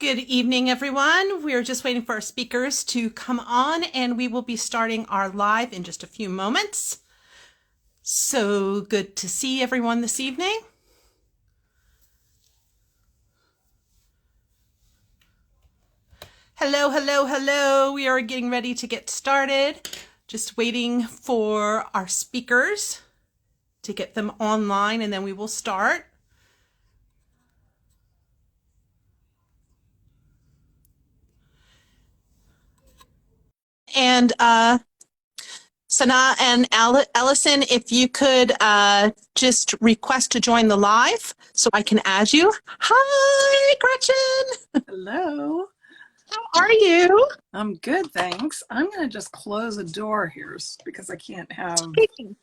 Good evening, everyone. We are just waiting for our speakers to come on, and we will be starting our live in just a few moments. So good to see everyone this evening. Hello, hello, hello. We are getting ready to get started. Just waiting for our speakers to get them online, and then we will start. And Sanne and Ellison, if you could just request to join the live so I can add you. Hi, Gretchen. Hello. How are you? I'm good, thanks. I'm going to just close a door here because I can't have...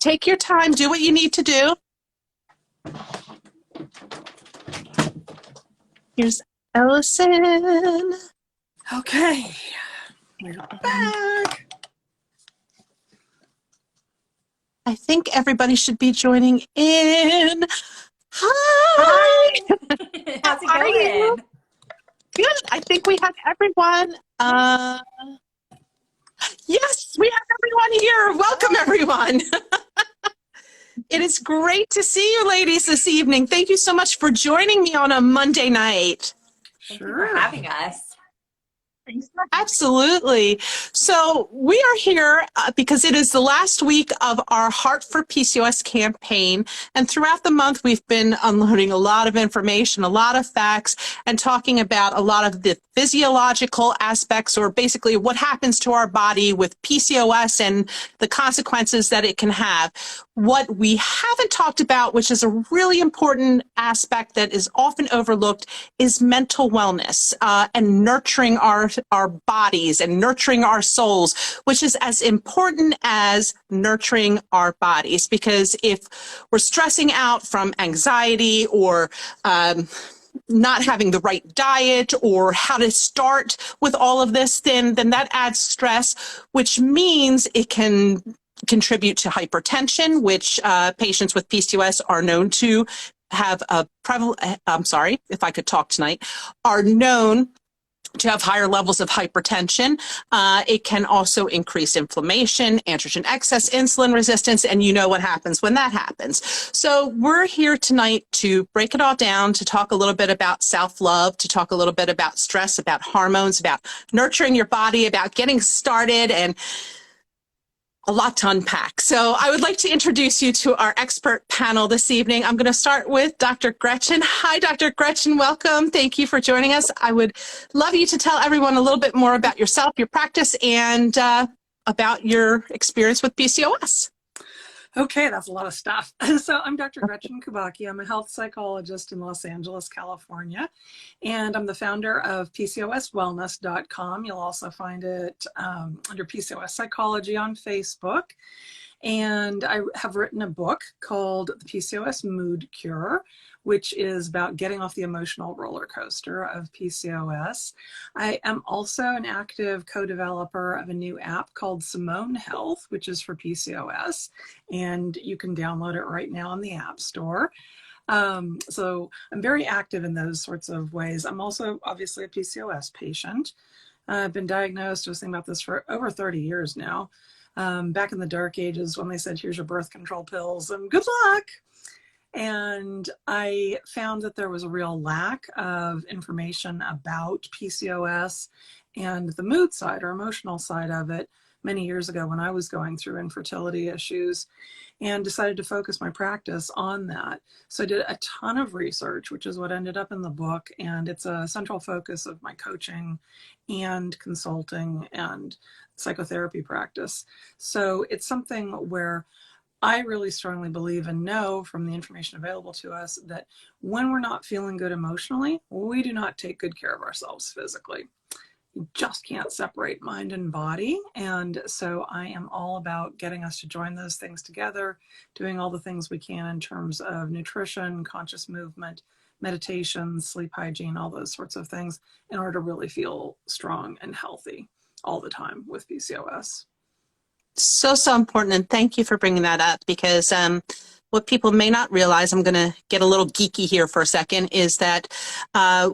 Take your time. Do what you need to do. Here's Ellison. Okay. We're back. I think everybody should be joining in. Hi. How's it going? Good. I think we have everyone. Yes, we have everyone here. Welcome, everyone. It is great to see you ladies this evening. Thank you so much for joining me on a Monday night. Thank you for having us. Absolutely. So we are here because it is the last week of our Heart4PCOS campaign. And throughout the month, we've been unloading a lot of information, a lot of facts, and talking about a lot of the physiological aspects, or basically what happens to our body with PCOS and the consequences that it can have. What we haven't talked about, which is a really important aspect that is often overlooked, is mental wellness and nurturing our bodies and nurturing our souls, which is as important as nurturing our bodies. Because if we're stressing out from anxiety or not having the right diet or how to start with all of this, then that adds stress, which means it can contribute to hypertension, which patients with PCOS are known to have a prevalent, I'm sorry if I could talk tonight, are known to have higher levels of hypertension. It can also increase inflammation, androgen excess, insulin resistance, and you know what happens when that happens. So we're here tonight to break it all down, to talk a little bit about self-love, to talk a little bit about stress, about hormones, about nurturing your body, about getting started, and a lot to unpack. So I would like to introduce you to our expert panel this evening. I'm going to start with Dr. Gretchen. Hi, Dr. Gretchen. Welcome. Thank you for joining us. I would love you to tell everyone a little bit more about yourself, your practice, and about your experience with PCOS. Okay, that's a lot of stuff. So I'm Dr. Gretchen Kubacki. I'm a health psychologist in Los Angeles, California, and I'm the founder of PCOSwellness.com. You'll also find it under PCOS Psychology on Facebook. And I have written a book called The PCOS Mood Cure, which is about getting off the emotional roller coaster of PCOS. I am also an active co-developer of a new app called Simone Health, which is for PCOS, and you can download it right now in the App Store. So I'm very active in those sorts of ways. I'm also obviously a PCOS patient. I've been diagnosed, I was thinking about this, for over 30 years now. Back in the dark ages when they said, here's your birth control pills and good luck. And I found that there was a real lack of information about PCOS and the mood side or emotional side of it many years ago when I was going through infertility issues, and decided to focus my practice on that. So I did a ton of research, which is what ended up in the book, and it's a central focus of my coaching and consulting and psychotherapy practice. So it's something where I really strongly believe and know from the information available to us that when we're not feeling good emotionally, we do not take good care of ourselves physically. You just can't separate mind and body. And so I am all about getting us to join those things together, doing all the things we can in terms of nutrition, conscious movement, meditation, sleep hygiene, all those sorts of things in order to really feel strong and healthy all the time with PCOS. So important, and thank you for bringing that up, because what people may not realize, I'm going to get a little geeky here for a second, is that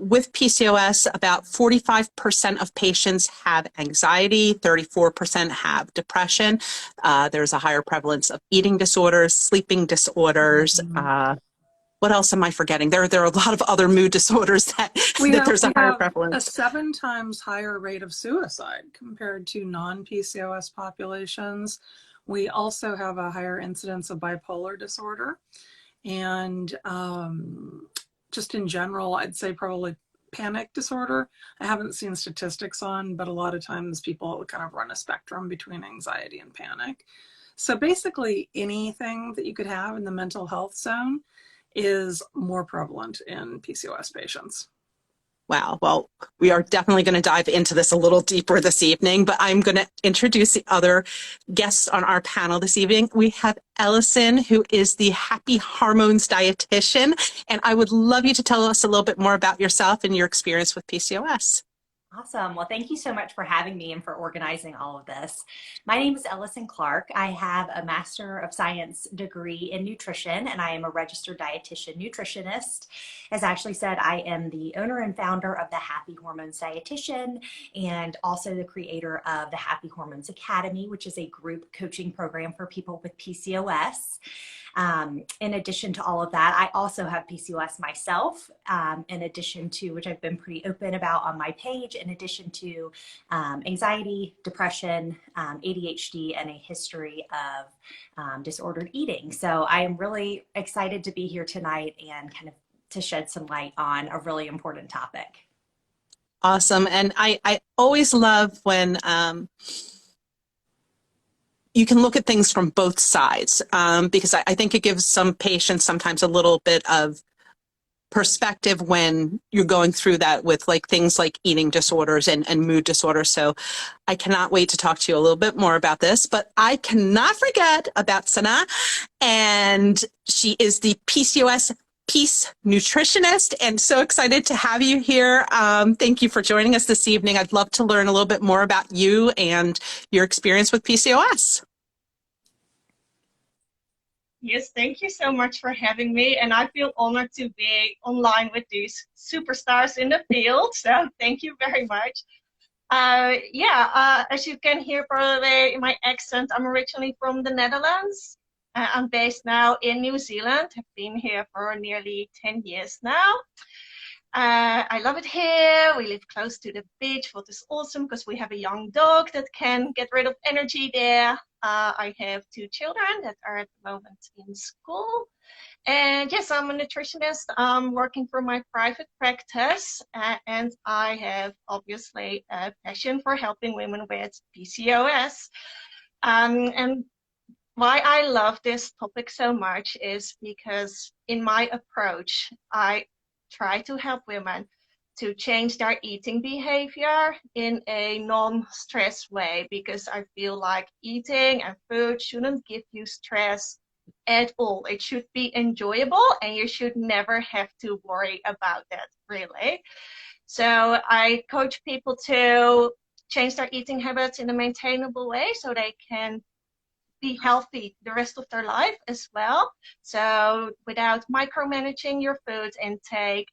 with PCOS, about 45% of patients have anxiety, 34% have depression. There's a higher prevalence of eating disorders, sleeping disorders. What else am I forgetting? There are a lot of other mood disorders that there's a higher prevalence. A 7 times higher rate of suicide compared to non-PCOS populations. We also have a higher incidence of bipolar disorder. And just in general, I'd say probably panic disorder. I haven't seen statistics on, but a lot of times people kind of run a spectrum between anxiety and panic. So basically anything that you could have in the mental health zone is more prevalent in PCOS patients. Wow. Well, we are definitely going to dive into this a little deeper this evening, but I'm going to introduce the other guests on our panel this evening. We have Ellison, who is the Happy Hormones dietitian, and I would love you to tell us a little bit more about yourself and your experience with PCOS. Awesome. Well, thank you so much for having me and for organizing all of this. My name is Ellison Clark. I have a Master of Science degree in nutrition, and I am a registered dietitian nutritionist. As Ashley said, I am the owner and founder of the Happy Hormones Dietitian and also the creator of the Happy Hormones Academy, which is a group coaching program for people with PCOS. In addition to all of that, I also have PCOS myself, in addition to, which I've been pretty open about on my page, in addition to anxiety, depression, ADHD, and a history of disordered eating. So I am really excited to be here tonight and kind of to shed some light on a really important topic. Awesome. And I always love when you can look at things from both sides, because I think it gives some patients sometimes a little bit of perspective when you're going through that with like things like eating disorders and mood disorders. So I cannot wait to talk to you a little bit more about this, but I cannot forget about Sanne, and she is the PCOS Peace nutritionist, and so excited to have you here. Thank you for joining us this evening. I'd love to learn a little bit more about you and your experience with PCOS. Yes, thank you so much for having me, and I feel honored to be online with these superstars in the field, so thank you very much. As you can hear probably in my accent, I'm originally from the Netherlands. I'm based now in New Zealand. I've been here for nearly 10 years now. I love it here. We live close to the beach, which is awesome because we have a young dog that can get rid of energy there. I have 2 children that are at the moment in school. And yes, I'm a nutritionist. I'm working for my private practice, and I have obviously a passion for helping women with PCOS. And why I love this topic so much is because in my approach, I try to help women to change their eating behavior in a non-stress way, because I feel like eating and food shouldn't give you stress at all. It should be enjoyable, and you should never have to worry about that, really. So I coach people to change their eating habits in a maintainable way so they can be healthy the rest of their life as well. So without micromanaging your food intake,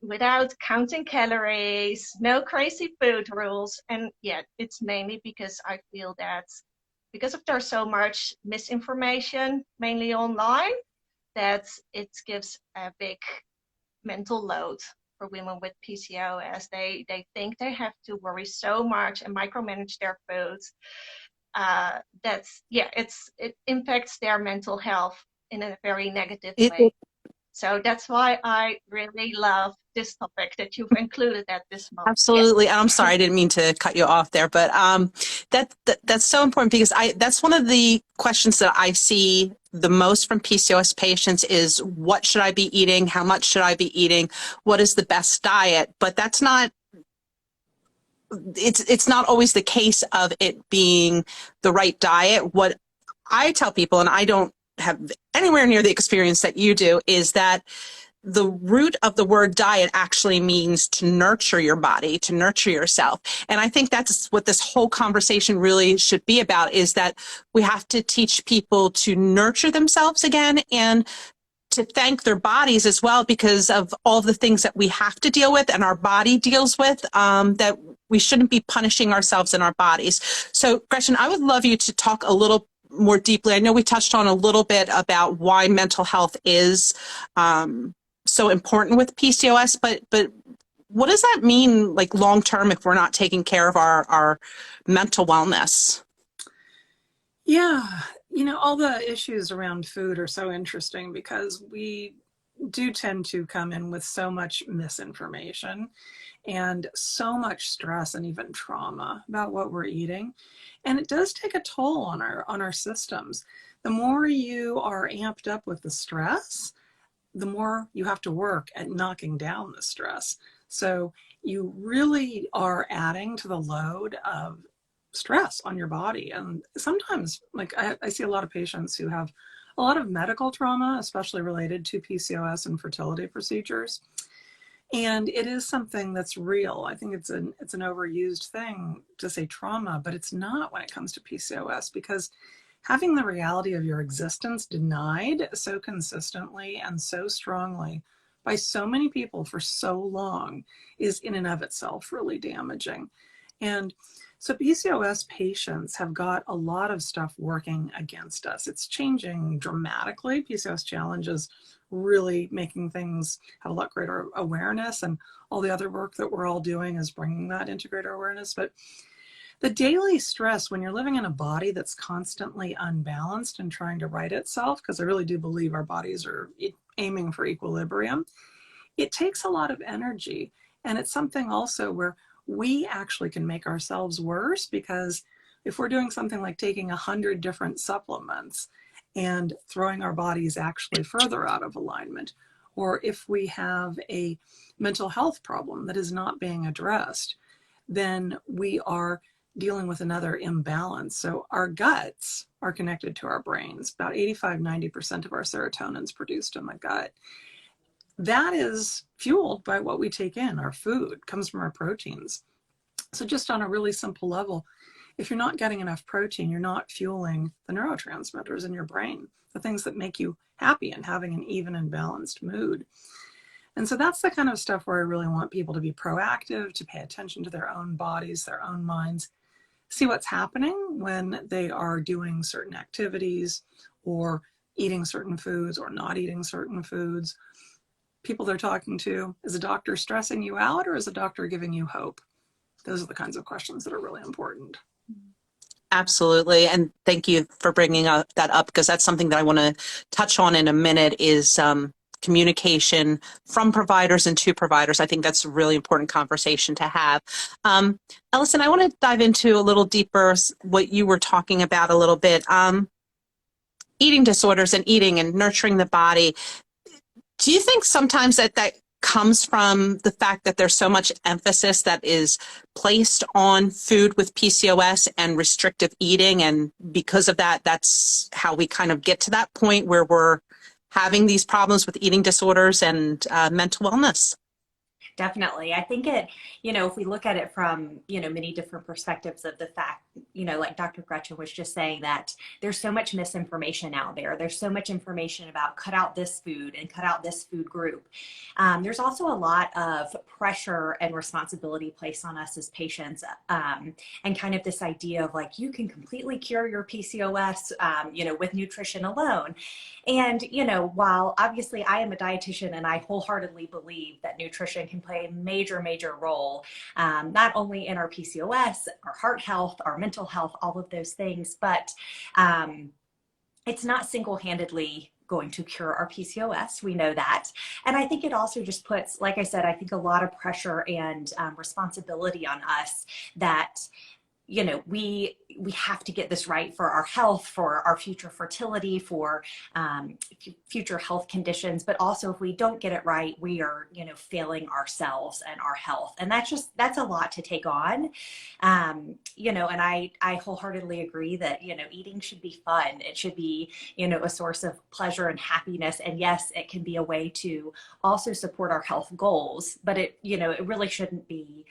without counting calories, no crazy food rules. And yeah, it's mainly because I feel that because of there's so much misinformation, mainly online, that it gives a big mental load for women with PCOS. They think they have to worry so much and micromanage their foods. It impacts their mental health in a very negative way. So that's why I really love this topic that you've included at this moment. Absolutely. Yes. I'm sorry, I didn't mean to cut you off there, but that's so important, because that's one of the questions that I see the most from PCOS patients is, what should I be eating? How much should I be eating? What is the best diet? But that's not, it's not always the case of it being the right diet. What I tell people, and I don't have anywhere near the experience that you do, is that the root of the word diet actually means to nurture your body, to nurture yourself. And I think that's what this whole conversation really should be about, is that we have to teach people to nurture themselves again, and to thank their bodies as well, because of all the things that we have to deal with and our body deals with, that we shouldn't be punishing ourselves and our bodies. So Gretchen, I would love you to talk a little more deeply. I know we touched on a little bit about why mental health is so important with PCOS, but what does that mean, like long term, if we're not taking care of our mental wellness? Yeah, you know, all the issues around food are so interesting because we do tend to come in with so much misinformation and so much stress and even trauma about what we're eating. And it does take a toll on our systems. The more you are amped up with the stress, the more you have to work at knocking down the stress. So you really are adding to the load of stress on your body. And sometimes, like I see a lot of patients who have a lot of medical trauma, especially related to PCOS and fertility procedures. And it is something that's real. I think it's an overused thing to say trauma, but it's not when it comes to PCOS, because having the reality of your existence denied so consistently and so strongly by so many people for so long is in and of itself really damaging. And so PCOS patients have got a lot of stuff working against us. It's changing dramatically. PCOS Challenge is really making things have a lot greater awareness, and all the other work that we're all doing is bringing that into greater awareness. But the daily stress, when you're living in a body that's constantly unbalanced and trying to right itself, because I really do believe our bodies are aiming for equilibrium, it takes a lot of energy. And it's something also where we actually can make ourselves worse, because if we're doing something like taking 100 different supplements and throwing our bodies actually further out of alignment, or if we have a mental health problem that is not being addressed, then we are dealing with another imbalance. So our guts are connected to our brains. About 85–90% of our serotonin is produced in the gut. That is fueled by what we take in. Our food comes from our proteins. So just on a really simple level, if you're not getting enough protein, you're not fueling the neurotransmitters in your brain, the things that make you happy and having an even and balanced mood. And so that's the kind of stuff where I really want people to be proactive, to pay attention to their own bodies, their own minds, see what's happening when they are doing certain activities or eating certain foods or not eating certain foods. People they're talking to, is a doctor stressing you out, or is a doctor giving you hope? Those are the kinds of questions that are really important. Absolutely. And thank you for bringing that up, because that's something that I want to touch on in a minute, is communication from providers and to providers. I think that's a really important conversation to have. Ellison, I want to dive into a little deeper what you were talking about a little bit. Eating disorders and eating and nurturing the body. Do you think sometimes that comes from the fact that there's so much emphasis that is placed on food with PCOS and restrictive eating, and because of that, that's how we kind of get to that point where we're having these problems with eating disorders and mental wellness? Definitely. I think if we look at it from, many different perspectives of the fact, like Dr. Gretchen was just saying, that there's so much misinformation out there. There's so much information about cut out this food and cut out this food group. There's also a lot of pressure and responsibility placed on us as patients, and kind of this idea of like, you can completely cure your PCOS, with nutrition alone. And, while obviously I am a dietitian and I wholeheartedly believe that nutrition can play a major, major role, not only in our PCOS, our heart health, our mental health, all of those things, but it's not single-handedly going to cure our PCOS. We know that. And I think it also just puts, like I said, I think a lot of pressure and responsibility on us that you know, we have to get this right for our health, for our future fertility, for future health conditions. But also, if we don't get it right, we are, you know, failing ourselves and our health. And that's a lot to take on. You know, and I wholeheartedly agree that, you know, eating should be fun. It should be, you know, a source of pleasure and happiness. And yes, it can be a way to also support our health goals, but it, you know, it really shouldn't be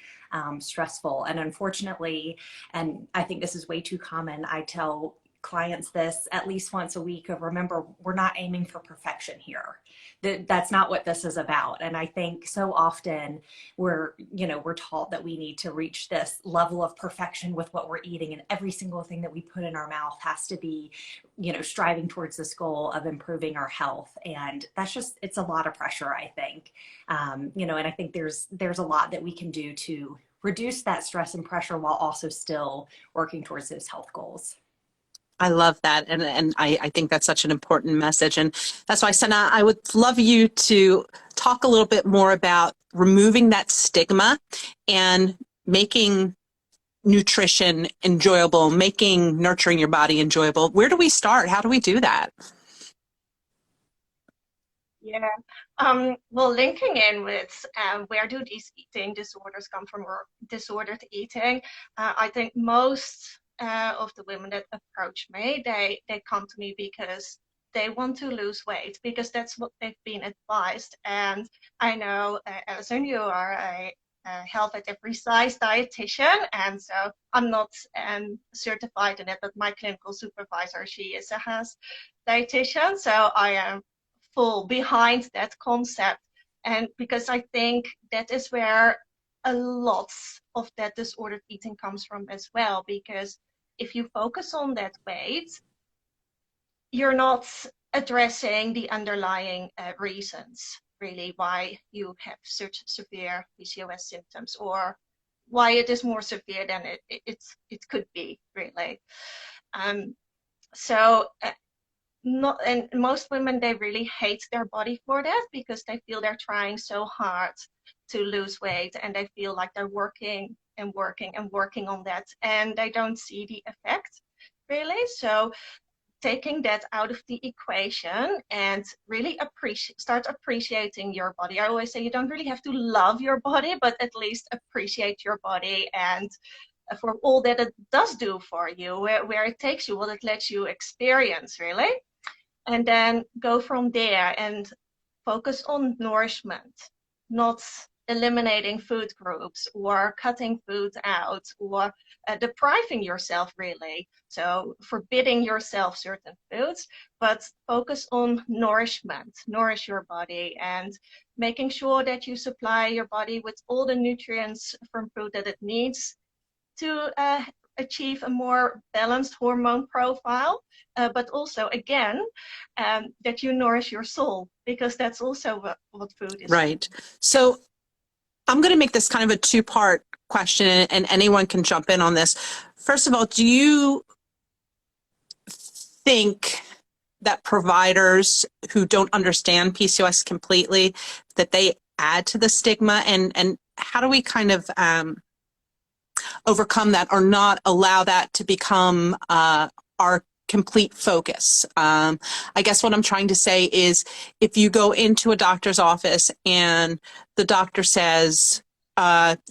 stressful. And unfortunately, and I think this is way too common, I tell clients this at least once a week of, remember, we're not aiming for perfection here. That's not what this is about. And I think so often we're taught that we need to reach this level of perfection with what we're eating, and every single thing that we put in our mouth has to be, you know, striving towards this goal of improving our health. And that's just, it's a lot of pressure, I think. You know, and I think there's a lot that we can do to reduce that stress and pressure while also still working towards those health goals. I love that. And I think that's such an important message. And that's why, Sanne, I would love you to talk a little bit more about removing that stigma and making nutrition enjoyable, making nurturing your body enjoyable. Where do we start? How do we do that? Yeah. Well, linking in with where do these eating disorders come from, or disordered eating, I think most of the women that approach me, they come to me because they want to lose weight, because that's what they've been advised. And I know, Ellison, you are a health at every size dietitian, and so I'm not certified in it, but my clinical supervisor, she is a health dietitian, so I am full behind that concept. And because I think that is where a lot of that disordered eating comes from as well, because if you focus on that weight, you're not addressing the underlying reasons really why you have such severe PCOS symptoms, or why it is more severe than it could be, really. And most women, they really hate their body for that, because they feel they're trying so hard to lose weight, and they feel like they're working and working and working on that, and they don't see the effect, really. So taking that out of the equation and really start appreciating your body. I always say you don't really have to love your body, but at least appreciate your body, and for all that it does do for you, where it takes you, what it lets you experience, really. And then go from there and focus on nourishment, not eliminating food groups or cutting food out, or depriving yourself, really. So forbidding yourself certain foods, but focus on nourishment, nourish your body, and making sure that you supply your body with all the nutrients from food that it needs to achieve a more balanced hormone profile, but also, again, that you nourish your soul, because that's also what food is. Right. So I'm going to make this kind of a two-part question, and anyone can jump in on this. First of all, do you think that providers who don't understand PCOS completely, that they add to the stigma, and how do we kind of overcome that, or not allow that to become our complete focus? I guess what I'm trying to say is, if you go into a doctor's office and the doctor says,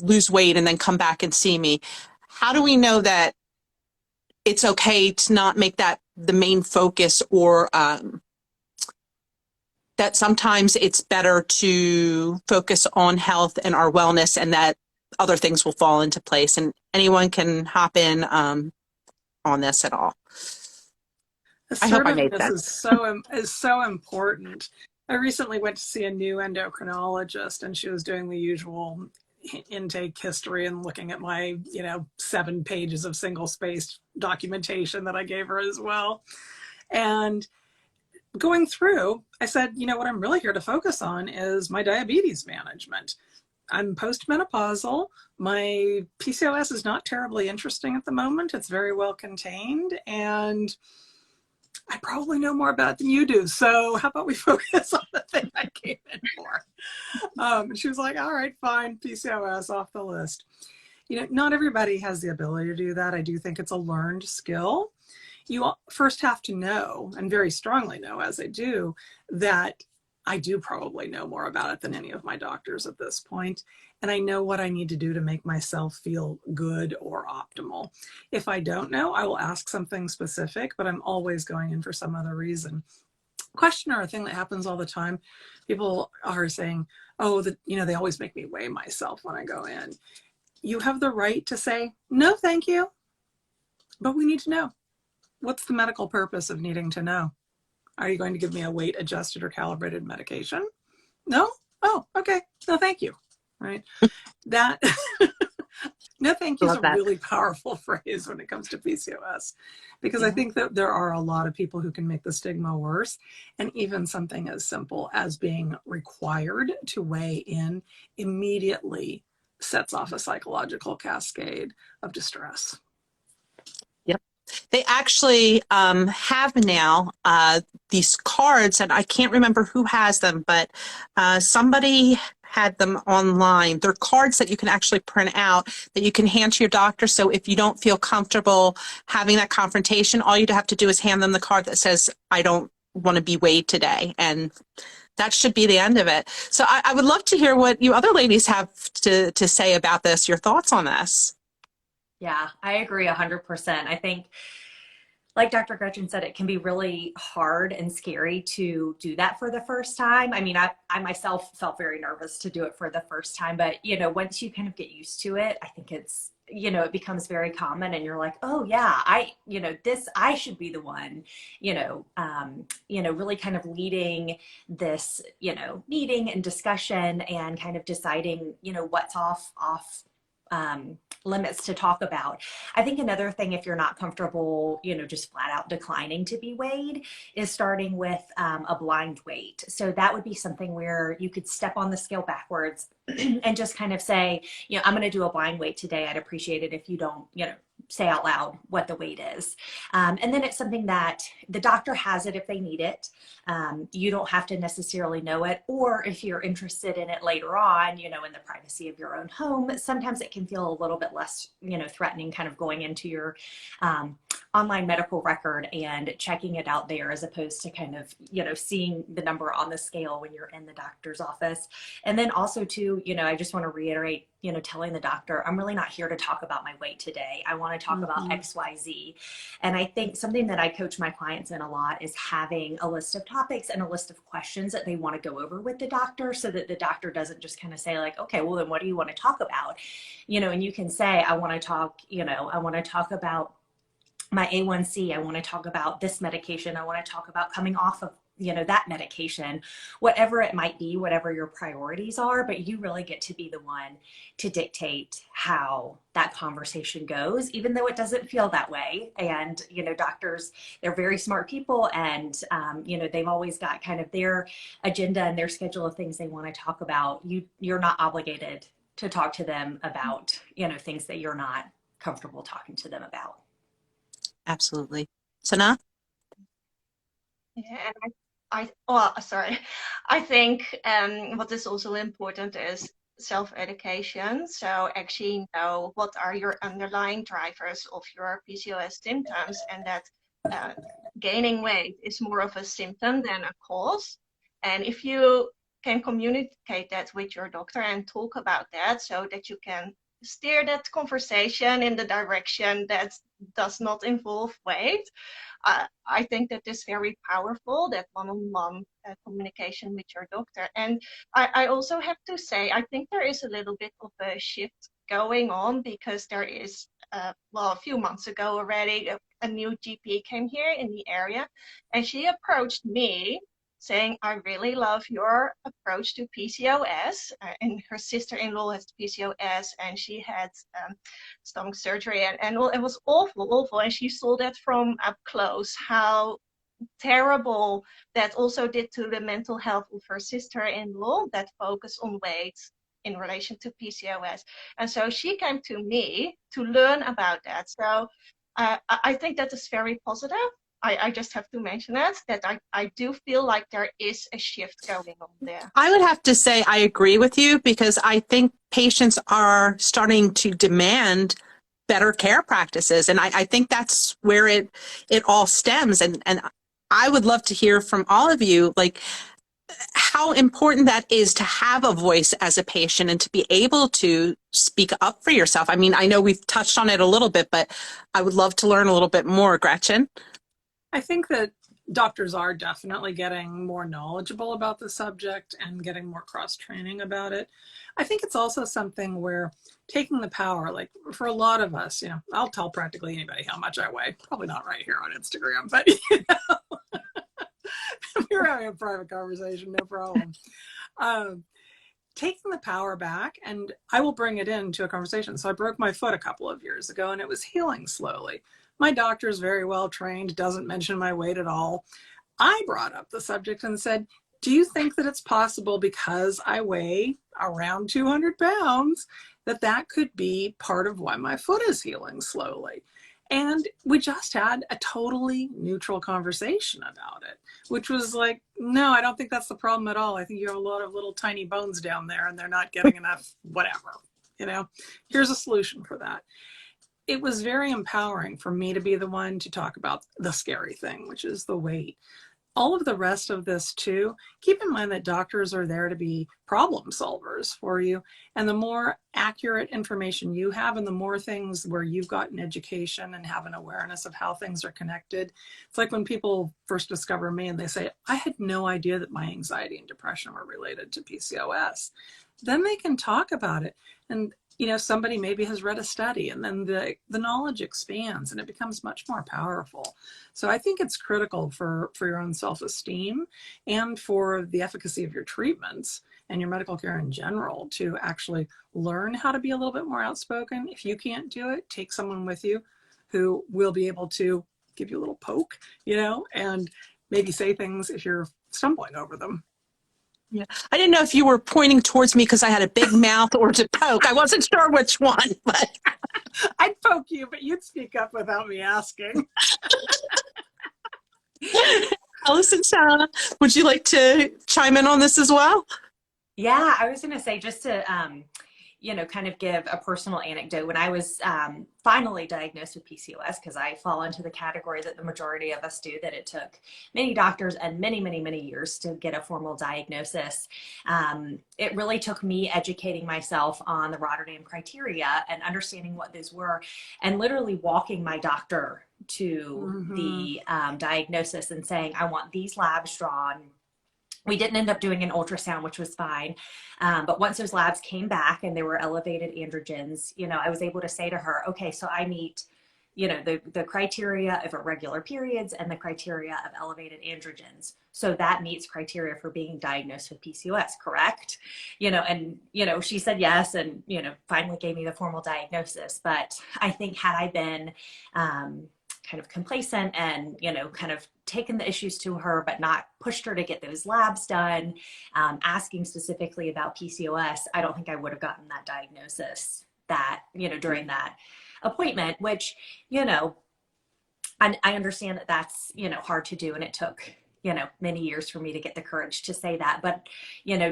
lose weight and then come back and see me, how do we know that it's okay to not make that the main focus, or that sometimes it's better to focus on health and our wellness, and that other things will fall into place? And anyone can hop in on this at all. I hope I made sense. Is so important. I recently went to see a new endocrinologist, and she was doing the usual intake history and looking at my, 7 pages of single-spaced documentation that I gave her as well. And going through, I said, what I'm really here to focus on is my diabetes management. I'm postmenopausal. My PCOS is not terribly interesting at the moment. It's very well contained, and I probably know more about it than you do. So how about we focus on the thing I came in for? And she was like, all right, fine, PCOS off the list. not everybody has the ability to do that. I do think it's a learned skill. You first have to know, and very strongly know, as I do, that I do probably know more about it than any of my doctors at this point. And I know what I need to do to make myself feel good or optimal. If I don't know, I will ask something specific, but I'm always going in for some other reason. Question, or a thing that happens all the time, people are saying, oh, they always make me weigh myself when I go in. You have the right to say, no, thank you, but we need to know. What's the medical purpose of needing to know? Are you going to give me a weight adjusted or calibrated medication? No? Oh, okay. No, thank you. Right? That no thank you is a really powerful phrase when it comes to PCOS, because I think that there are a lot of people who can make the stigma worse. And even something as simple as being required to weigh in immediately sets off a psychological cascade of distress. They actually have now these cards, and I can't remember who has them, but somebody had them online. They're cards that you can actually print out that you can hand to your doctor. So if you don't feel comfortable having that confrontation, all you'd have to do is hand them the card that says, I don't want to be weighed today. And that should be the end of it. So I would love to hear what you other ladies have to say about this, your thoughts on this. Yeah, I agree 100%. I think, like Dr. Gretchen said, it can be really hard and scary to do that for the first time. I mean, I myself felt very nervous to do it for the first time, but once you kind of get used to it, I think it's, it becomes very common, and you're like, oh yeah, I should be the one, really kind of leading this, meeting and discussion and kind of deciding, what's off limits to talk about. I think another thing, if you're not comfortable, just flat out declining to be weighed, is starting with a blind weight. So that would be something where you could step on the scale backwards and just kind of say, I'm going to do a blind weight today. I'd appreciate it if you don't, say out loud what the weight is. And then it's something that the doctor has it if they need it. You don't have to necessarily know it. Or if you're interested in it later on, in the privacy of your own home, sometimes it can feel a little bit less, threatening, kind of going into your online medical record and checking it out there, as opposed to kind of, seeing the number on the scale when you're in the doctor's office. And then also too, I just want to reiterate, telling the doctor, I'm really not here to talk about my weight today. I want to talk about X, Y, Z. And I think something that I coach my clients in a lot is having a list of topics and a list of questions that they want to go over with the doctor, so that the doctor doesn't just kind of say like, okay, well then what do you want to talk about? And you can say, I want to talk about my A1C. I want to talk about this medication. I want to talk about coming off of, that medication, whatever it might be, whatever your priorities are, but you really get to be the one to dictate how that conversation goes, even though it doesn't feel that way. And, doctors, they're very smart people, and, they've always got kind of their agenda and their schedule of things they want to talk about. You're not obligated to talk to them about, things that you're not comfortable talking to them about. Absolutely. Sanne? Yeah, and I think what is also important is self-education. So actually know what are your underlying drivers of your PCOS symptoms, and that gaining weight is more of a symptom than a cause. And if you can communicate that with your doctor and talk about that, so that you can steer that conversation in the direction that does not involve weight, I think that is very powerful, that one-on-one communication with your doctor. And I also have to say, I think there is a little bit of a shift going on, because there is, a few months ago already, a new GP came here in the area, and she approached me saying, I really love your approach to PCOS. And her sister-in-law has PCOS, and she had stomach surgery, and it was awful. And she saw that from up close, how terrible that also did to the mental health of her sister-in-law, that focus on weight in relation to PCOS. And so she came to me to learn about that. So I think that is very positive. I just have to mention it, that I do feel like there is a shift going on there. I would have to say I agree with you, because I think patients are starting to demand better care practices. And I think that's where it all stems. And I would love to hear from all of you, like, how important that is to have a voice as a patient and to be able to speak up for yourself. I mean, I know we've touched on it a little bit, but I would love to learn a little bit more. Gretchen? I think that doctors are definitely getting more knowledgeable about the subject and getting more cross-training about it. I think it's also something where taking the power, like for a lot of us, I'll tell practically anybody how much I weigh. Probably not right here on Instagram, but we're having a private conversation, no problem. Taking the power back, and I will bring it into a conversation. So I broke my foot a couple of years ago and it was healing slowly. My doctor is very well trained, doesn't mention my weight at all. I brought up the subject and said, do you think that it's possible, because I weigh around 200 pounds, that could be part of why my foot is healing slowly? And we just had a totally neutral conversation about it, which was like, no, I don't think that's the problem at all. I think you have a lot of little tiny bones down there and they're not getting enough, whatever, here's a solution for that. It was very empowering for me to be the one to talk about the scary thing, which is the weight. All of the rest of this too, keep in mind that doctors are there to be problem solvers for you. And the more accurate information you have, and the more things where you've got an education and have an awareness of how things are connected. It's like when people first discover me and they say, I had no idea that my anxiety and depression were related to PCOS. Then they can talk about it. And somebody maybe has read a study, and then the knowledge expands and it becomes much more powerful. So I think it's critical for your own self-esteem and for the efficacy of your treatments and your medical care in general to actually learn how to be a little bit more outspoken. If you can't do it, take someone with you who will be able to give you a little poke, and maybe say things if you're stumbling over them. Yeah. I didn't know if you were pointing towards me because I had a big mouth, or to poke. I wasn't sure which one, but I'd poke you, but you'd speak up without me asking. Ellison, Sanne, would you like to chime in on this as well? Yeah, I was going to say, just to kind of give a personal anecdote. When I was finally diagnosed with PCOS, because I fall into the category that the majority of us do, that it took many doctors and many, many, many years to get a formal diagnosis. It really took me educating myself on the Rotterdam criteria and understanding what those were, and literally walking my doctor to the diagnosis and saying, I want these labs drawn. We didn't end up doing an ultrasound, which was fine. But once those labs came back and there were elevated androgens, I was able to say to her, okay, so I meet, the criteria of irregular periods and the criteria of elevated androgens. So that meets criteria for being diagnosed with PCOS, correct? She said yes, and, finally gave me the formal diagnosis. But I think had I been, kind of complacent and, kind of taken the issues to her, but not pushed her to get those labs done, asking specifically about PCOS, I don't think I would have gotten that diagnosis during that appointment, which, I understand that that's, hard to do. And it took, many years for me to get the courage to say that. But,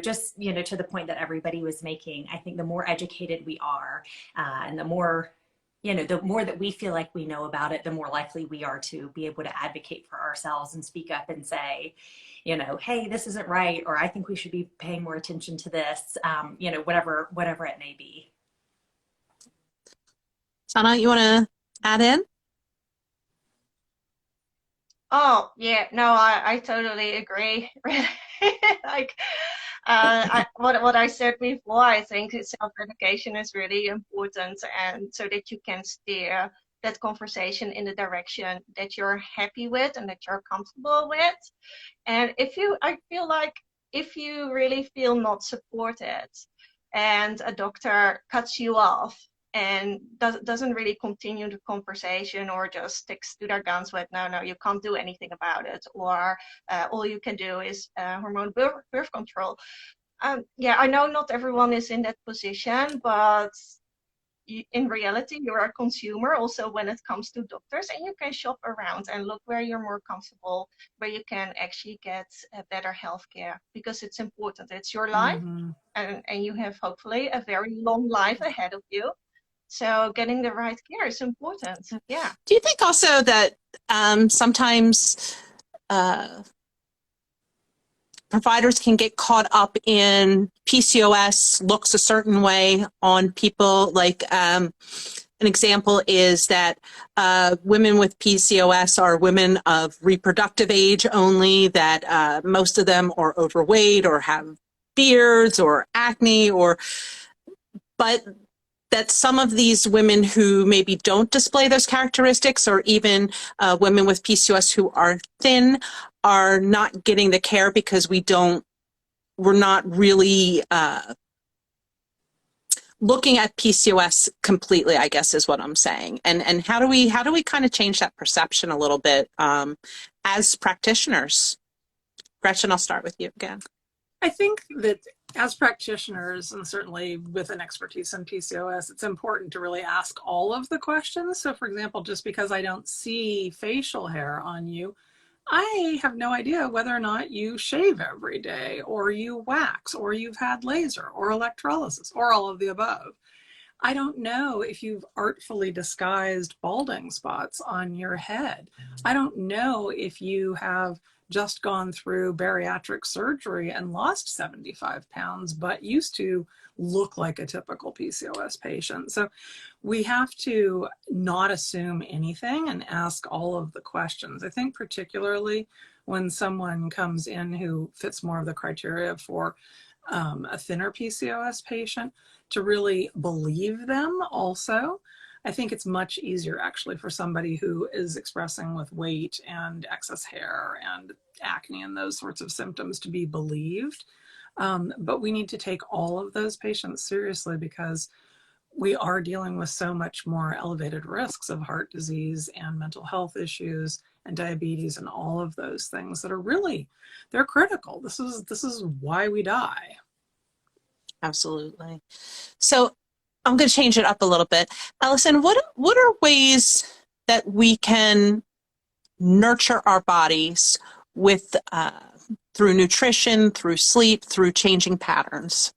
just, to the point that everybody was making, I think the more educated we are, and the more that we feel like we know about it, the more likely we are to be able to advocate for ourselves and speak up and say, hey, this isn't right, or I think we should be paying more attention to this, whatever it may be. Sanne, you want to add in? Oh, yeah, no, I totally agree. Like, what I said before, I think self-education is really important, and so that you can steer that conversation in the direction that you're happy with and that you're comfortable with. And I feel like if you really feel not supported and a doctor cuts you off and doesn't really continue the conversation, or just sticks to their guns with, no, you can't do anything about it, or all you can do is hormone birth control. Yeah, I know not everyone is in that position, but in reality, you're a consumer also when it comes to doctors, and you can shop around and look where you're more comfortable, where you can actually get a better healthcare, because it's important. It's your life, Mm-hmm. and you have hopefully a very long life ahead of you. So getting the right care is important. Yeah. Do you think also that sometimes providers can get caught up in PCOS looks a certain way on people? Like an example is that women with PCOS are women of reproductive age only, that most of them are overweight or have beards or acne, but that some of these women who maybe don't display those characteristics, or even women with PCOS who are thin, are not getting the care because we're not really looking at PCOS completely, I guess is what I'm saying. And how do we kind of change that perception a little bit as practitioners? Gretchen, I'll start with you again. I think that as practitioners, and certainly with an expertise in PCOS, it's important to really ask all of the questions. So for example, just because I don't see facial hair on you, I have no idea whether or not you shave every day, or you wax, or you've had laser or electrolysis, or all of the above. I don't know if you've artfully disguised balding spots on your head. I don't know if you have just gone through bariatric surgery and lost 75 pounds, but used to look like a typical PCOS patient. So we have to not assume anything and ask all of the questions. I think particularly when someone comes in who fits more of the criteria for a thinner PCOS patient, to really believe them also. I think it's much easier actually for somebody who is expressing with weight and excess hair and acne and those sorts of symptoms to be believed. But we need to take all of those patients seriously, because we are dealing with so much more elevated risks of heart disease and mental health issues and diabetes and all of those things that are really, they're critical. This is why we die. Absolutely. So I'm going to change it up a little bit. Ellison, what are ways that we can nurture our bodies with through nutrition, through sleep, through changing patterns?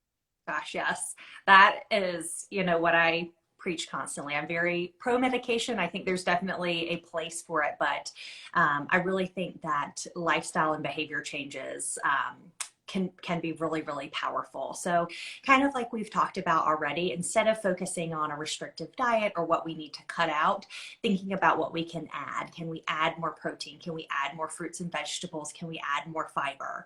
Gosh, yes. That is, what I preach constantly. I'm very pro medication. I think there's definitely a place for it, but I really think that lifestyle and behavior changes can be really, really powerful. So kind of like we've talked about already, instead of focusing on a restrictive diet or what we need to cut out, thinking about what we can add. Can we add more protein? Can we add more fruits and vegetables? Can we add more fiber?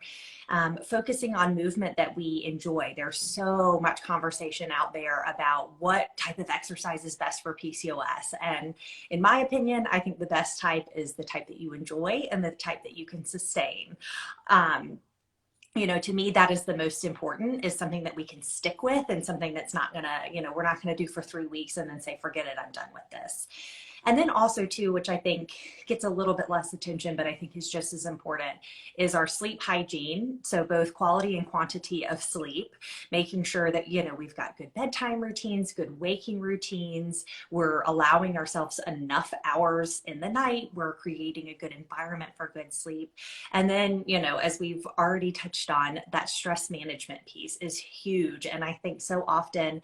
Focusing on movement that we enjoy. There's so much conversation out there about what type of exercise is best for PCOS. And in my opinion, I think the best type is the type that you enjoy and the type that you can sustain. To me, that is the most important, is something that we can stick with, and something that's not gonna, we're not gonna do for 3 weeks and then say, forget it, I'm done with this. And then also too, which I think gets a little bit less attention, but I think is just as important, is our sleep hygiene. So both quality and quantity of sleep, making sure that, we've got good bedtime routines, good waking routines. We're allowing ourselves enough hours in the night. We're creating a good environment for good sleep. And then, as we've already touched on, that stress management piece is huge. And I think so often,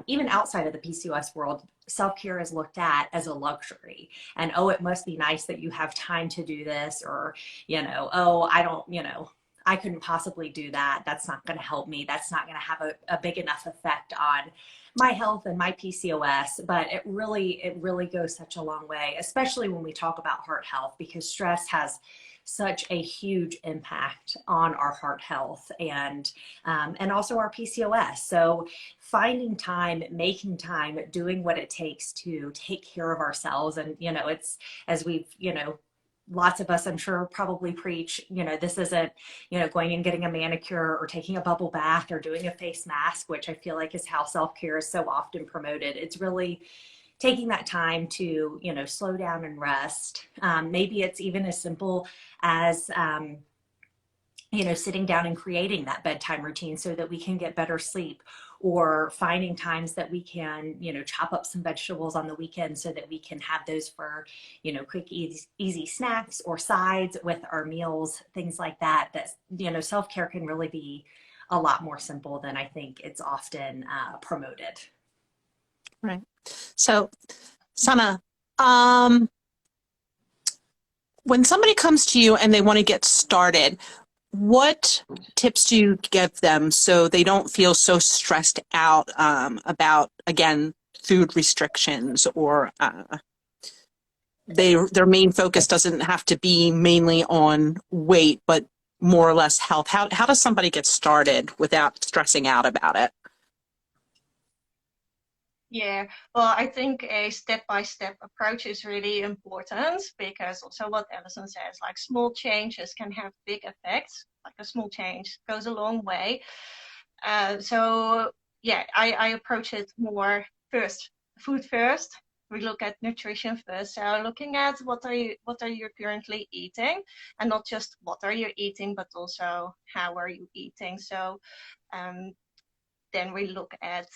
even outside of the PCOS world, self-care is looked at as a luxury, and it must be nice that you have time to do this, or I couldn't possibly do that, that's not going to help me, that's not going to have a big enough effect on my health and my PCOS. But it really goes such a long way, especially when we talk about heart health, because stress has such a huge impact on our heart health and also our PCOS. So finding time, making time, doing what it takes to take care of ourselves. And, it's, as we've, lots of us, I'm sure, probably preach, this isn't, going and getting a manicure or taking a bubble bath or doing a face mask, which I feel like is how self-care is so often promoted. It's really taking that time to, slow down and rest. Maybe it's even as simple as, sitting down and creating that bedtime routine so that we can get better sleep. or finding times that we can, chop up some vegetables on the weekend so that we can have those for, quick, easy snacks or sides with our meals, things like that, self-care can really be a lot more simple than I think it's often promoted. Right. So, Sanne, when somebody comes to you and they want to get started, what tips do you give them so they don't feel so stressed out about, again, food restrictions, or their main focus doesn't have to be mainly on weight, but more or less health? How does somebody get started without stressing out about it? Yeah, well, I think a step-by-step approach is really important, because also what Ellison says, like small changes can have big effects. Like a small change goes a long way. So yeah, I approach it more first, food first. We look at nutrition first. So looking at what are you currently eating, and not just what are you eating, but also how are you eating. So then we look at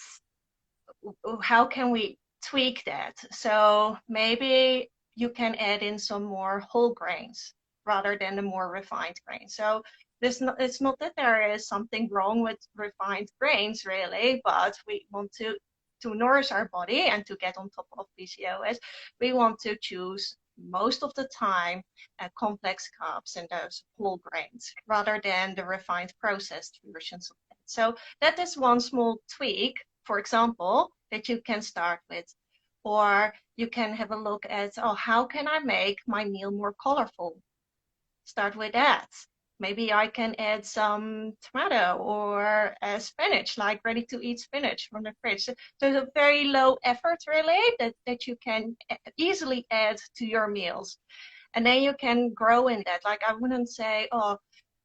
how can we tweak that? So maybe you can add in some more whole grains rather than the more refined grains. So it's not that there is something wrong with refined grains really, but we want to nourish our body and to get on top of PCOS, we want to choose most of the time complex carbs and those whole grains rather than the refined processed versions of that. So that is one small tweak, for example, that you can start with. Or you can have a look at, how can I make my meal more colorful? Start with that. Maybe I can add some tomato or spinach, like ready to eat spinach from the fridge. So there's a very low effort really that you can easily add to your meals. And then you can grow in that. Like I wouldn't say,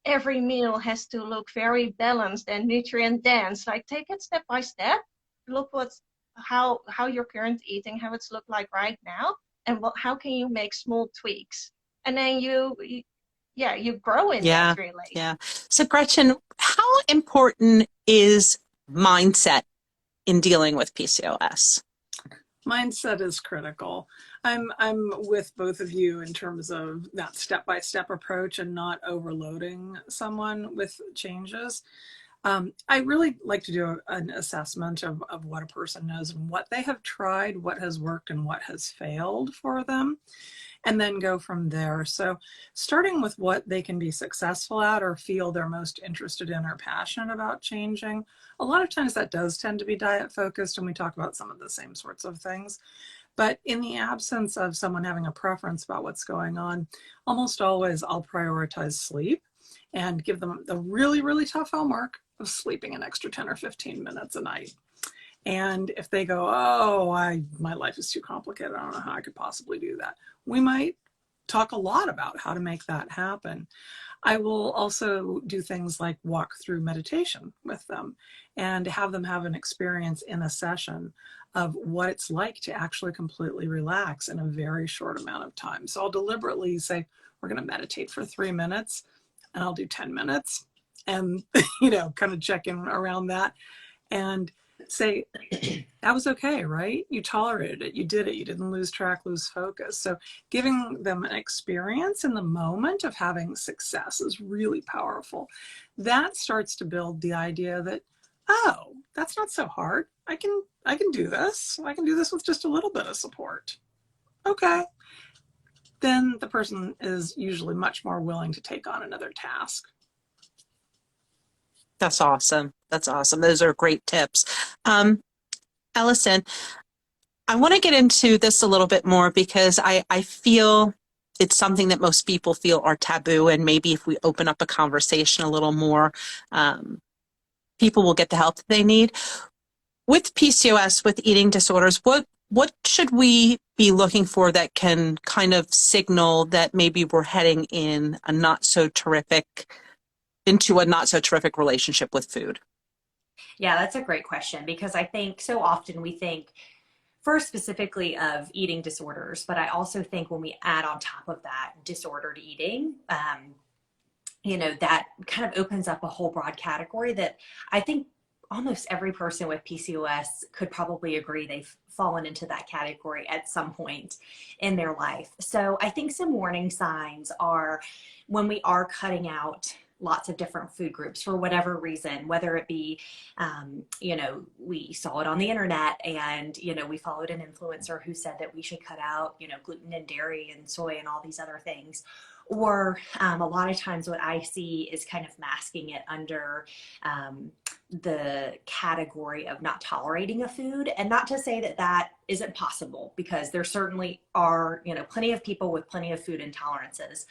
every meal has to look very balanced and nutrient dense. Like take it step by step. Look how your current eating habits look like right now, and how can you make small tweaks, and then you grow in that really. Yeah. So Gretchen, how important is mindset in dealing with PCOS? Mindset is critical. I'm with both of you in terms of that step-by-step approach and not overloading someone with changes. I really like to do an assessment of what a person knows and what they have tried, what has worked and what has failed for them, and then go from there. So starting with what they can be successful at or feel they're most interested in or passionate about changing. A lot of times that does tend to be diet focused, and we talk about some of the same sorts of things. But in the absence of someone having a preference about what's going on, almost always I'll prioritize sleep and give them the really, really tough homework of sleeping an extra 10 or 15 minutes a night. And if they go, my life is too complicated, I don't know how I could possibly do that, we might talk a lot about how to make that happen. I will also do things like walk through meditation with them and have them have an experience in a session of what it's like to actually completely relax in a very short amount of time. So I'll deliberately say, we're going to meditate for 3 minutes, and I'll do 10 minutes and, kind of check in around that and say, that was okay, right? You tolerated it, you did it, you didn't lose track, lose focus. So giving them an experience in the moment of having success is really powerful. That starts to build the idea that, that's not so hard. I can do this. I can do this with just a little bit of support. Okay. Then the person is usually much more willing to take on another task. That's awesome. Those are great tips. Ellison, I want to get into this a little bit more because I feel it's something that most people feel are taboo, and maybe if we open up a conversation a little more, people will get the help that they need. With PCOS, with eating disorders, what should we be looking for that can kind of signal that maybe we're heading into a not so terrific relationship with food? Yeah, that's a great question, because I think so often we think first specifically of eating disorders, but I also think when we add on top of that disordered eating, that kind of opens up a whole broad category that I think almost every person with PCOS could probably agree they've fallen into that category at some point in their life. So I think some warning signs are when we are cutting out lots of different food groups for whatever reason, whether it be, we saw it on the internet and, we followed an influencer who said that we should cut out, gluten and dairy and soy and all these other things. Or a lot of times what I see is kind of masking it under the category of not tolerating a food. And not to say that that isn't possible, because there certainly are, plenty of people with plenty of food intolerances.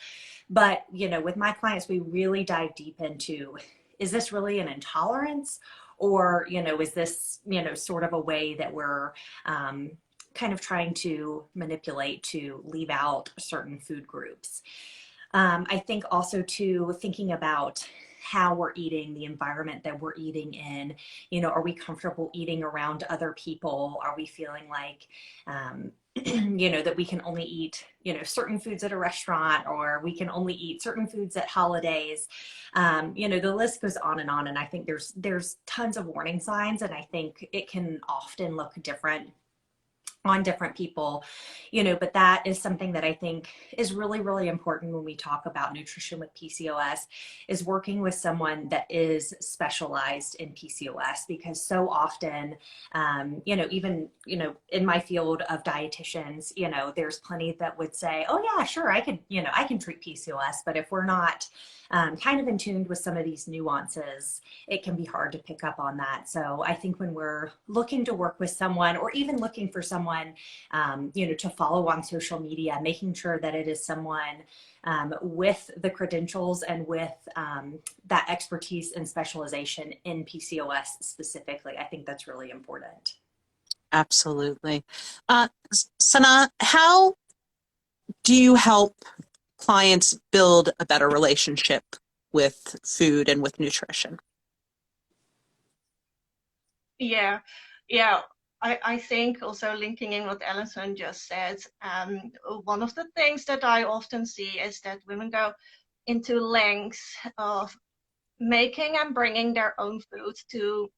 But, with my clients, we really dive deep into, is this really an intolerance? Or, is this, sort of a way that we're kind of trying to manipulate to leave out certain food groups? I think also too, thinking about how we're eating, the environment that we're eating in, are we comfortable eating around other people? Are we feeling like, that we can only eat, certain foods at a restaurant, or we can only eat certain foods at holidays? The list goes on. And I think there's tons of warning signs, and I think it can often look different on different people, but that is something that I think is really, really important when we talk about nutrition with PCOS, is working with someone that is specialized in PCOS, because so often, even, in my field of dietitians, there's plenty that would say, oh yeah, sure, I can treat PCOS. But if we're not kind of in tune with some of these nuances, it can be hard to pick up on that. So I think when we're looking to work with someone, or even looking for someone, to follow on social media, making sure that it is someone with the credentials and with that expertise and specialization in PCOS specifically, I think that's really important. Absolutely. Sanne, how do you help clients build a better relationship with food and with nutrition? Yeah. I think also linking in what Ellison just said, one of the things that I often see is that women go into lengths of making and bringing their own food to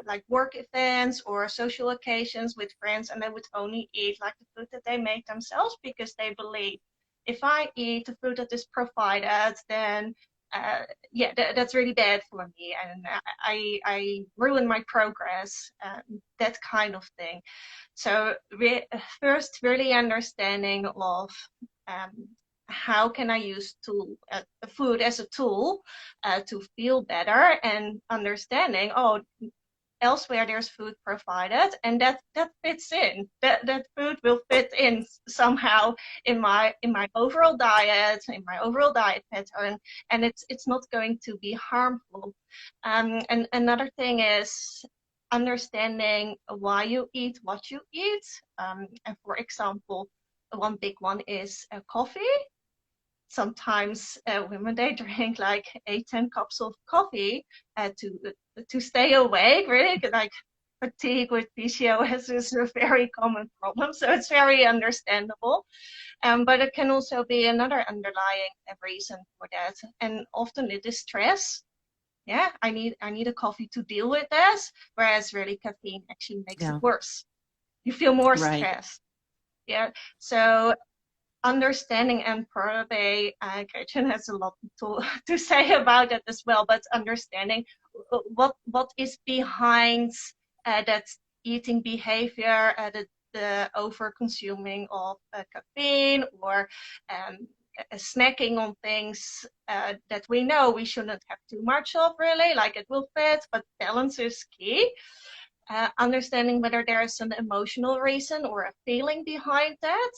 like work events or social occasions with friends, and they would only eat like the food that they make themselves, because they believe, if I eat the food that is provided, then that's really bad for me, and I ruin my progress, that kind of thing. So first, really understanding of how can I use food as a tool to feel better, and understanding, elsewhere there's food provided, and that fits in. That food will fit in somehow in my overall diet, in my overall diet pattern, and it's not going to be harmful. And another thing is understanding why you eat what you eat. And for example, one big one is coffee. Sometimes women, they drink like 8-10 cups of coffee to stay awake, really. Like fatigue with PCOS is a very common problem, so it's very understandable. But it can also be another underlying reason for that, and often it is stress. Yeah, I need a coffee to deal with this, whereas really caffeine actually makes it worse. You feel more stressed. Yeah, so understanding, and probably Gretchen has a lot to say about it as well, but understanding what is behind that eating behavior, the over consuming of caffeine, or snacking on things that we know we shouldn't have too much of, really, like it will fit, but balance is key. Understanding whether there is an emotional reason or a feeling behind that.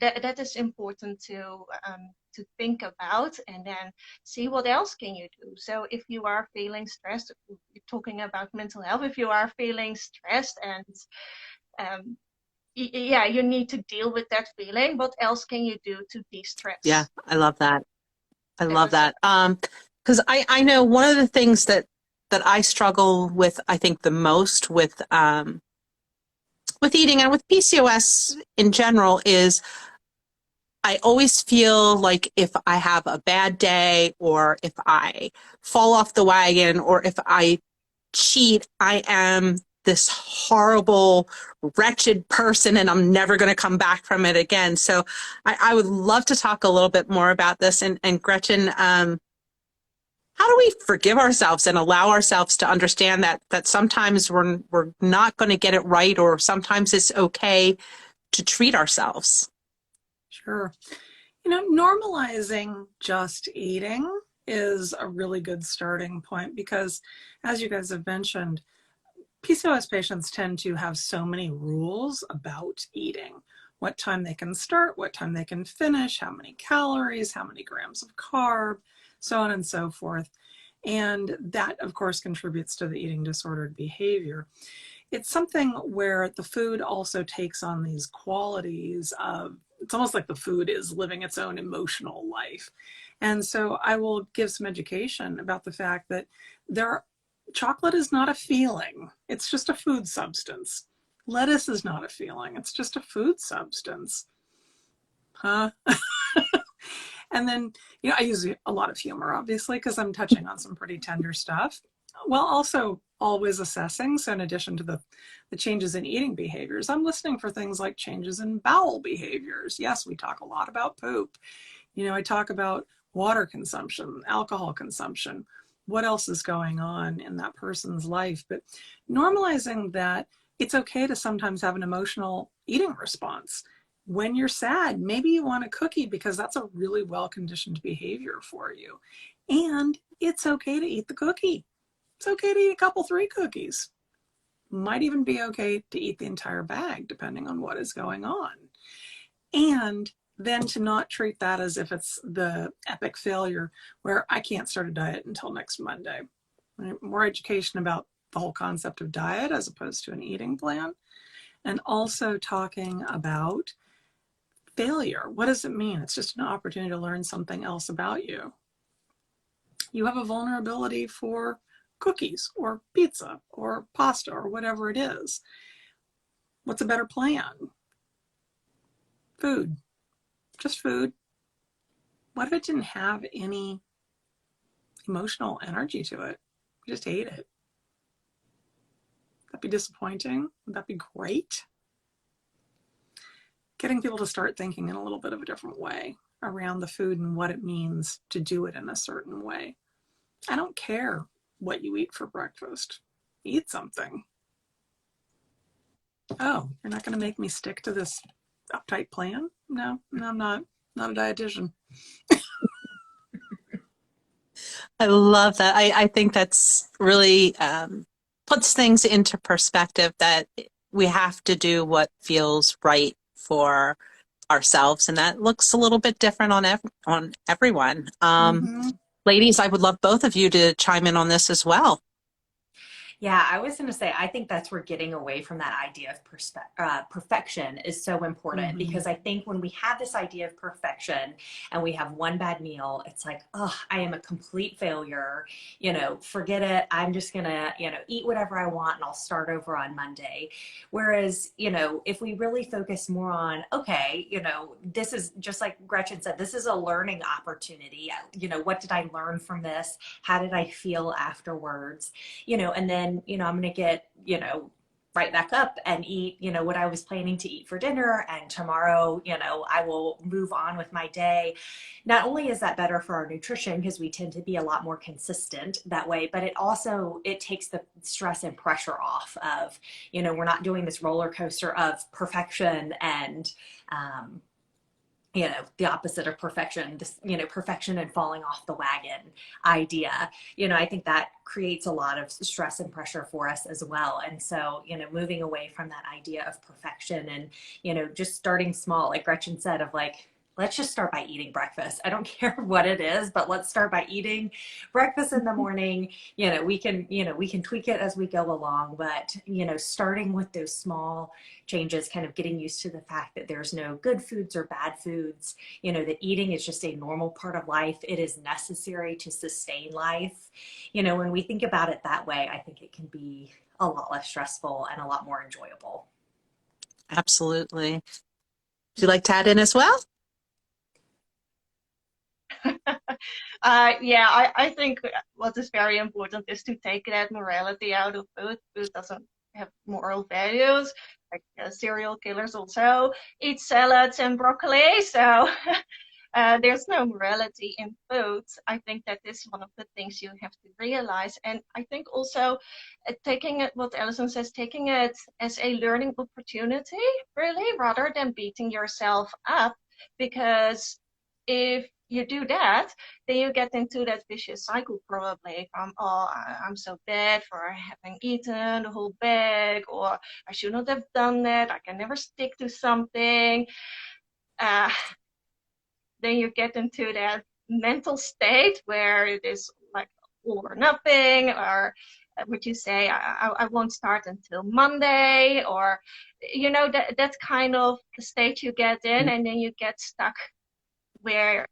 That is important to think about, and then see what else can you do. So if you are feeling stressed, we're talking about mental health, if you are feeling stressed and you need to deal with that feeling, what else can you do to de-stress? Yeah, I love that. I love that. Because I know one of the things that I struggle with, I think the most with eating and with PCOS in general, is I always feel like if I have a bad day, or if I fall off the wagon, or if I cheat, I am this horrible, wretched person and I'm never going to come back from it again. So I would love to talk a little bit more about this. And Gretchen, how do we forgive ourselves and allow ourselves to understand that sometimes we're not going to get it right, or sometimes it's okay to treat ourselves? Sure. You know, normalizing just eating is a really good starting point because, as you guys have mentioned, PCOS patients tend to have so many rules about eating. What time they can start, what time they can finish, how many calories, how many grams of carb, so on and so forth. And that, of course, contributes to the eating disordered behavior. It's something where the food also takes on these qualities of, it's almost like the food is living its own emotional life. And so I will give some education about the fact that chocolate is not a feeling. It's just a food substance. Lettuce is not a feeling. It's just a food substance. Huh? And then, you know, I use a lot of humor, obviously, because I'm touching on some pretty tender stuff, while also always assessing. So in addition to the changes in eating behaviors, I'm listening for things like changes in bowel behaviors. Yes, we talk a lot about poop. You know, I talk about water consumption, alcohol consumption. What else is going on in that person's life? But normalizing that it's okay to sometimes have an emotional eating response. When you're sad, maybe you want a cookie because that's a really well-conditioned behavior for you. And it's okay to eat the cookie. It's okay to eat a couple, 3 cookies. Might even be okay to eat the entire bag, depending on what is going on. And then to not treat that as if it's the epic failure where I can't start a diet until next Monday. More education about the whole concept of diet as opposed to an eating plan. And also talking about failure. What does it mean? It's just an opportunity to learn something else about you. You have a vulnerability for cookies or pizza or pasta or whatever it is. What's a better plan? Food. Just food. What if it didn't have any emotional energy to it? You just ate it. That'd be disappointing. Would that be great? Getting people to start thinking in a little bit of a different way around the food and what it means to do it in a certain way. I don't care what you eat for breakfast. Eat something. Oh, you're not going to make me stick to this uptight plan? No, I'm not. Not a dietitian. I love that. I think that's really puts things into perspective, that we have to do what feels right for ourselves, and that looks a little bit different on everyone. Mm-hmm. Ladies, I would love both of you to chime in on this as well. Yeah, I was going to say, I think that's where getting away from that idea of perfection is so important, because I think when we have this idea of perfection and we have one bad meal, it's like, oh, I am a complete failure. You know, forget it. I'm just going to, you know, eat whatever I want and I'll start over on Monday. Whereas, you know, if we really focus more on, okay, you know, this is just like Gretchen said, this is a learning opportunity. You know, what did I learn from this? How did I feel afterwards? You know, and then, you know, I'm going to get, you know, right back up and eat, you know, what I was planning to eat for dinner. And tomorrow, you know, I will move on with my day. Not only is that better for our nutrition, because we tend to be a lot more consistent that way, but it takes the stress and pressure off of, you know, we're not doing this roller coaster of perfection and, you know, the opposite of perfection, this, you know, perfection and falling off the wagon idea. You know, I think that creates a lot of stress and pressure for us as well. And so, you know, moving away from that idea of perfection and, you know, just starting small, like Gretchen said, of like, let's just start by eating breakfast. I don't care what it is, but let's start by eating breakfast in the morning. You know, we can tweak it as we go along, but, you know, starting with those small changes, kind of getting used to the fact that there's no good foods or bad foods, you know, that eating is just a normal part of life. It is necessary to sustain life. You know, when we think about it that way, I think it can be a lot less stressful and a lot more enjoyable. Absolutely. Would you like to add in as well? Yeah, I think what is very important is to take that morality out of food. Food doesn't have moral values. Like serial killers also eat salads and broccoli, so there's no morality in food. I think that is one of the things you have to realize. And I think also taking it, what Ellison says, taking it as a learning opportunity, really, rather than beating yourself up. Because if you do that, then you get into that vicious cycle probably from, oh, I'm so bad for having eaten the whole bag, or I should not have done that. I can never stick to something. Uh, then you get into that mental state where it is like all or nothing, or would you say I won't start until Monday, or that's kind of the state you get in, and then you get stuck where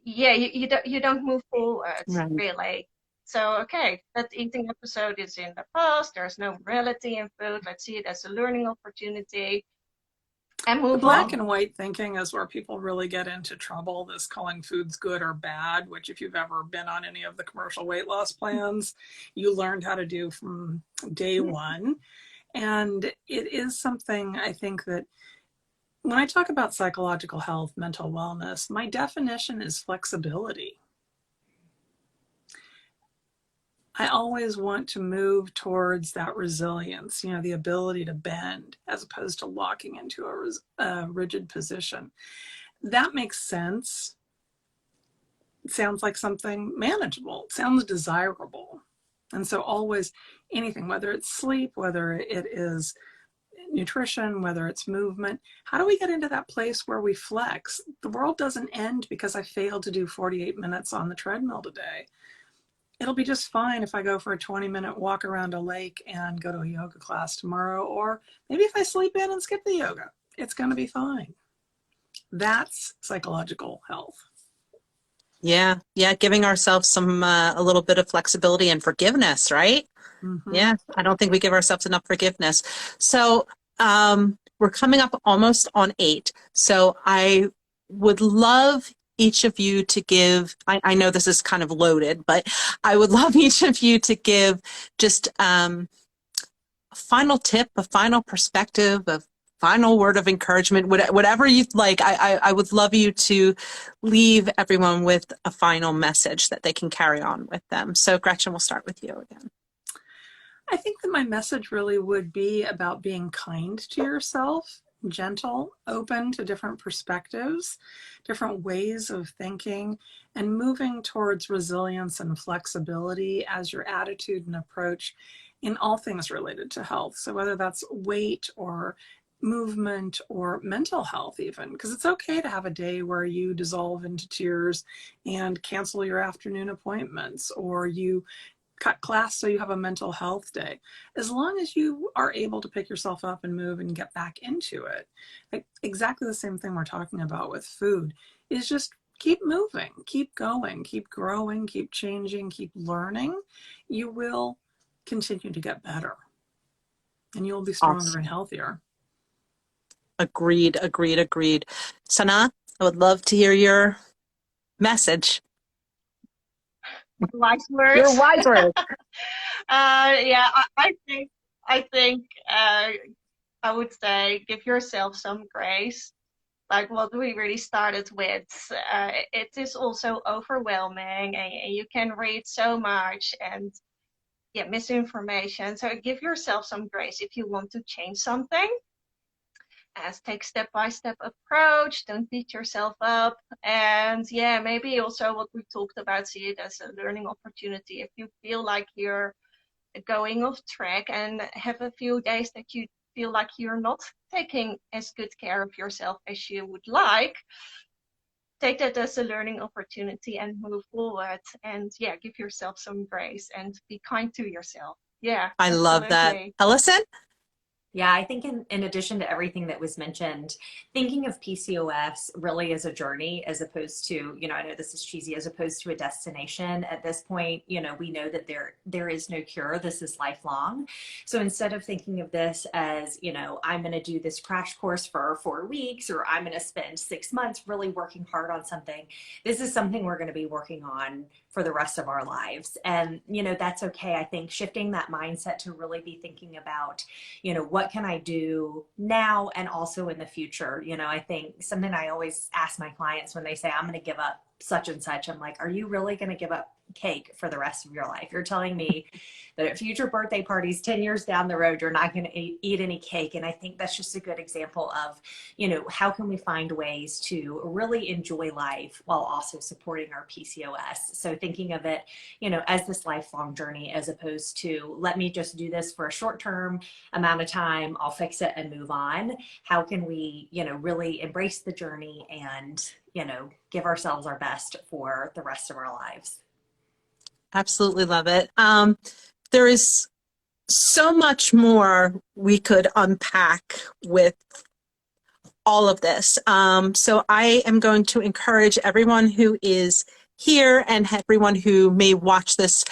you don't move forward Right. really. So okay, that eating episode is in the past. There's no morality in food. Let's see it as a learning opportunity and The move black on. and white thinking is where people really get into trouble, this calling foods good or bad, which if you've ever been on any of the commercial weight loss plans, you learned how to do from day one. And it is something I think that when I talk about psychological health, mental wellness, my definition is flexibility. I always want to move towards that resilience, the ability to bend as opposed to locking into a rigid position. That makes sense. It sounds like something manageable. It sounds desirable. And so always anything, whether it's sleep, whether it is nutrition, whether it's movement, how do we get into that place where we flex? The world doesn't end because I failed to do 48 minutes on the treadmill today. It'll be just fine if I go for a 20-minute walk around a lake and go to a yoga class tomorrow, or maybe if I sleep in and skip the yoga, it's going to be fine. That's psychological health. Yeah. Yeah. Giving ourselves some, a little bit of flexibility and forgiveness, right? Mm-hmm. Yeah. I don't think we give ourselves enough forgiveness. So, we're coming up almost on 8. So I would love each of you to give, I know this is kind of loaded, but I would love each of you to give just, a final tip, a final perspective, a final word of encouragement, whatever you'd like. I would love you to leave everyone with a final message that they can carry on with them. So Gretchen, we'll start with you again. I think that my message really would be about being kind to yourself, gentle, open to different perspectives, different ways of thinking, and moving towards resilience and flexibility as your attitude and approach in all things related to health. So whether that's weight or movement or mental health even, because it's okay to have a day where you dissolve into tears and cancel your afternoon appointments, or you cut class so you have a mental health day. As long as you are able to pick yourself up and move and get back into it. Like exactly the same thing we're talking about with food is just keep moving, keep going, keep growing, keep changing, keep learning. You will continue to get better and you'll be stronger Awesome. and healthier. Agreed, agreed, agreed. Sanne, I would love to hear your message. Wise words. Your wise words. Yeah, I think I would say give yourself some grace. Like what we really started with, it is also overwhelming, and you can read so much and misinformation. So give yourself some grace if you want to change something. Take step-by-step approach, don't beat yourself up, and maybe also what we talked about, see it as a learning opportunity. If you feel like you're going off track and have a few days that you feel like you're not taking as good care of yourself as you would like, take that as a learning opportunity and move forward, and give yourself some grace and be kind to yourself. I love that. Absolutely. Ellison? Yeah, I think in addition to everything that was mentioned, thinking of PCOS really as a journey as opposed to, I know this is cheesy, as opposed to a destination. At this point, we know that there is no cure. This is lifelong. So instead of thinking of this as, I'm going to do this crash course for 4 weeks, or I'm going to spend 6 months really working hard on something, this is something we're going to be working on for the rest of our lives. And, that's okay. I think shifting that mindset to really be thinking about, what can I do now and also in the future? I think something I always ask my clients when they say, I'm going to give up such and such, I'm like, are you really going to give up cake for the rest of your life? You're telling me that at future birthday parties 10 years down the road, you're not going to eat any cake. And I think that's just a good example of, how can we find ways to really enjoy life while also supporting our PCOS? So thinking of it, as this lifelong journey, as opposed to, let me just do this for a short-term amount of time, I'll fix it and move on. How can we, really embrace the journey and, give ourselves our best for the rest of our lives? Absolutely love it. There is so much more we could unpack with all of this. So I am going to encourage everyone who is here and everyone who may watch this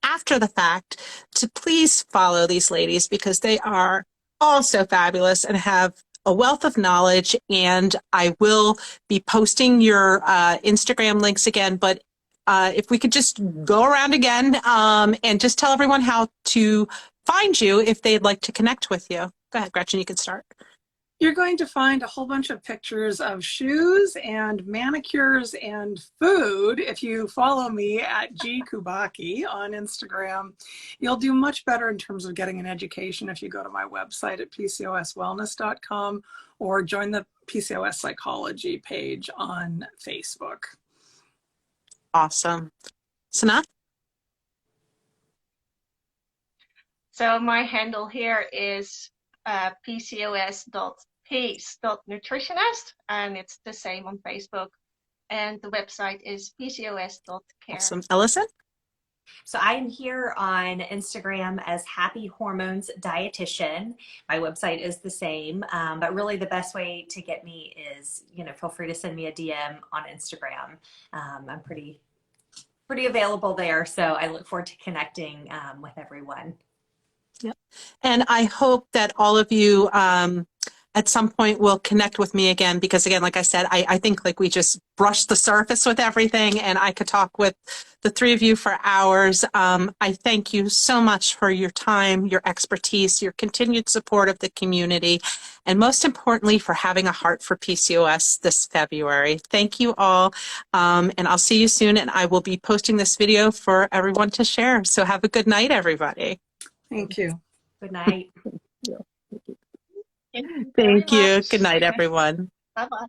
after the fact to please follow these ladies, because they are all so fabulous and have a wealth of knowledge. And I will be posting your Instagram links again, but if we could just go around again and just tell everyone how to find you if they'd like to connect with you. Go ahead, Gretchen, you can start. You're going to find a whole bunch of pictures of shoes and manicures and food. If you follow me at @gkubaki on Instagram, you'll do much better in terms of getting an education if you go to my website at pcoswellness.com or join the PCOS psychology page on Facebook. Awesome. Sanne? So my handle here is pcos.pace.nutritionist, and it's the same on Facebook. And the website is pcos.care. Awesome. Ellison? So I am here on Instagram as Happy Hormones Dietitian. My website is the same, but really the best way to get me is, feel free to send me a DM on Instagram. I'm pretty available there, so I look forward to connecting with everyone. Yep. And I hope that all of you at some point will connect with me again, because again, like I said, I think like we just brushed the surface with everything, and I could talk with the three of you for hours. I thank you so much for your time, your expertise, your continued support of the community, and most importantly, for having a heart for PCOS this February. Thank you all, and I'll see you soon, and I will be posting this video for everyone to share. So have a good night, everybody. Thank you. Good night. Thank you. Thank very you. much. Good night, everyone. Bye-bye.